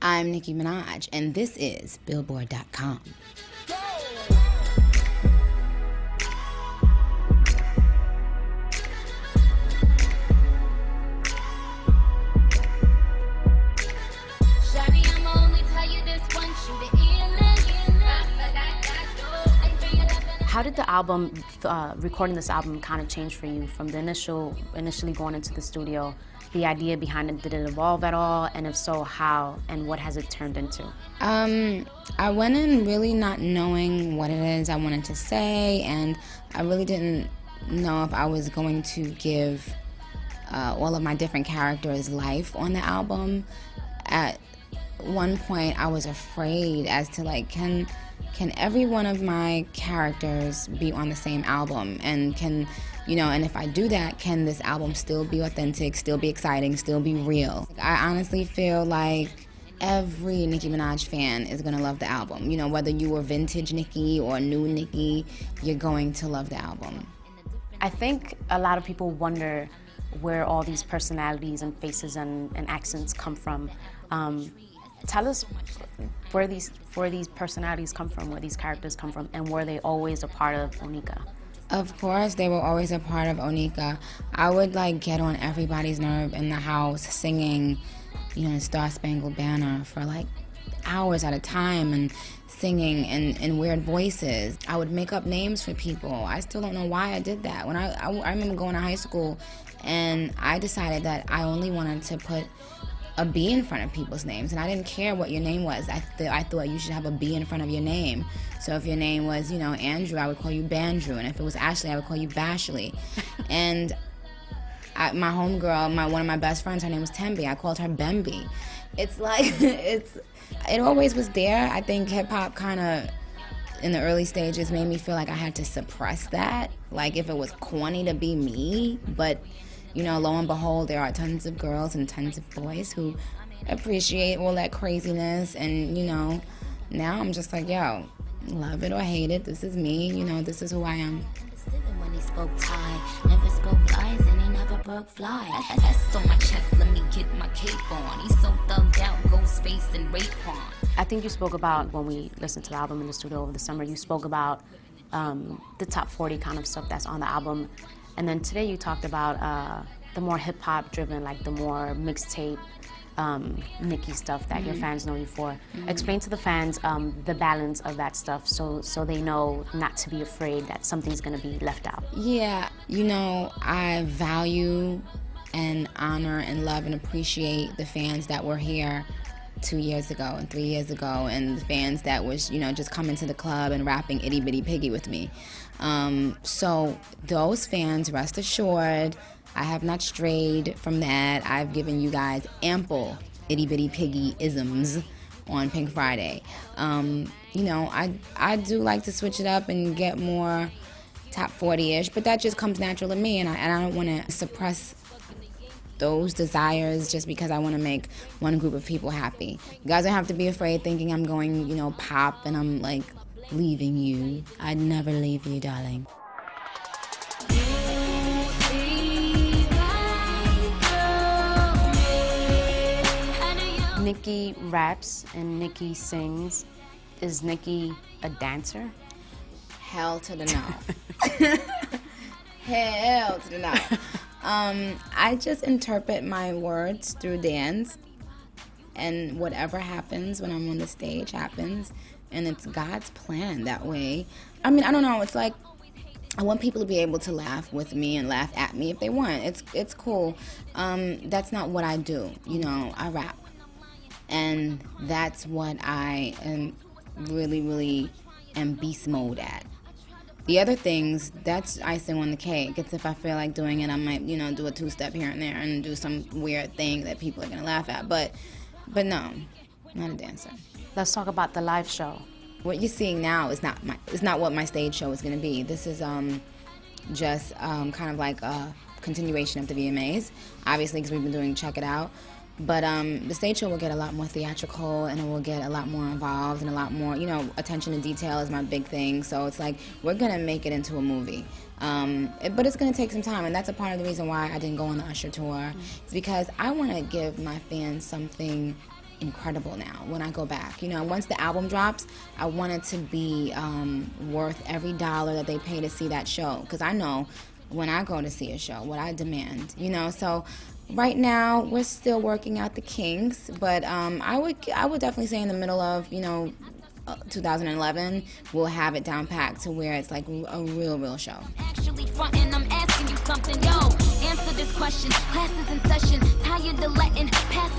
I'm Nicki Minaj, and this is Billboard.com. How did the album, recording this album, kind of change for you from the initially going into the studio? The idea behind it, did it evolve at all? And if so, how? And what has it turned into? I went in really not knowing what it is I wanted to say, and I really didn't know if I was going to give all of my different characters life on the album. At one point, I was afraid as to, like, can every one of my characters be on the same album? And can, you know, and if I do that, can this album still be authentic, still be exciting, still be real? I honestly feel like every Nicki Minaj fan is gonna love the album. You know, whether you were vintage Nicki or new Nicki, you're going to love the album. I think a lot of people wonder where all these personalities and faces and accents come from. Tell us where these personalities come from, where these characters come from, and were they always a part of Onika? Of course, they were always a part of Onika. I would, like, get on everybody's nerve in the house singing, you know, Star Spangled Banner for, like, hours at a time and singing in weird voices. I would make up names for people. I still don't know why I did that. When I remember going to high school and I decided that I only wanted to put a B in front of people's names, and I didn't care what your name was. I thought you should have a B in front of your name. So if your name was, you know, Andrew, I would call you Bandrew, and if it was Ashley, I would call you Bashley. And my homegirl, one of my best friends, her name was Tembi. I called her Bemby. It's like, it always was there. I think hip-hop kind of, in the early stages, made me feel like I had to suppress that. Like, if it was corny to be me, but you know, lo and behold, there are tons of girls and tons of boys who appreciate all that craziness. And, you know, now I'm just like, yo, love it or hate it, this is me, you know, this is who I am. When he spoke Thai, never spoke lies, and he never broke fly. That's on my chest, let me get my cape on. He's so thugged out, ghost space and rape on. I think you spoke about, when we listened to the album in the studio over the summer, you spoke about the top 40 kind of stuff that's on the album. And then today you talked about the more hip-hop driven, like the more mixtape, Nicki stuff that your fans know you for. Explain to the fans the balance of that stuff so they know not to be afraid that something's gonna be left out. Yeah, you know, I value and honor and love and appreciate the fans that were here 2 years ago and 3 years ago, and the fans that was, you know, just coming to the club and rapping Itty Bitty Piggy with me. So those fans, rest assured, I have not strayed from that. I've given you guys ample Itty Bitty Piggy isms on Pink Friday. You know, I do like to switch it up and get more top 40-ish, but that just comes natural to me, and I don't want to suppress those desires just because I want to make one group of people happy. You guys don't have to be afraid thinking I'm going, you know, pop and I'm like leaving you. I'd never leave you, darling. Nicki raps and Nicki sings. Is Nicki a dancer? Hell to the no. Hell to the no. I just interpret my words through dance, and whatever happens when I'm on the stage happens, and it's God's plan that way. I mean, I don't know, it's like I want people to be able to laugh with me and laugh at me if they want. It's cool. That's not what I do. You know, I rap. And that's what I am really am beast mode at. The other things, that's icing on the cake. It's if I feel like doing it, I might, you know, do a two-step here and there and do some weird thing that people are gonna laugh at. But no, not a dancer. Let's talk about the live show. What you're seeing now is not what my stage show is gonna be. This is just kind of like a continuation of the VMAs, obviously, because we've been doing Check It Out. But the stage show will get a lot more theatrical, and it will get a lot more involved, and a lot more, you know, attention to detail is my big thing. So it's like, we're going to make it into a movie. But it's going to take some time, and that's a part of the reason why I didn't go on the Usher tour. It's because I want to give my fans something incredible now when I go back. You know, once the album drops, I want it to be worth every dollar that they pay to see that show, because I know when I go to see a show what I demand, you know. So right now we're still working out the kinks, but I would definitely say in the middle of, you know, 2011 we'll have it down packed to where it's like a real show. Actually frontin', I'm asking you something, yo. Answer this question. Class is in session. Tired of letting pass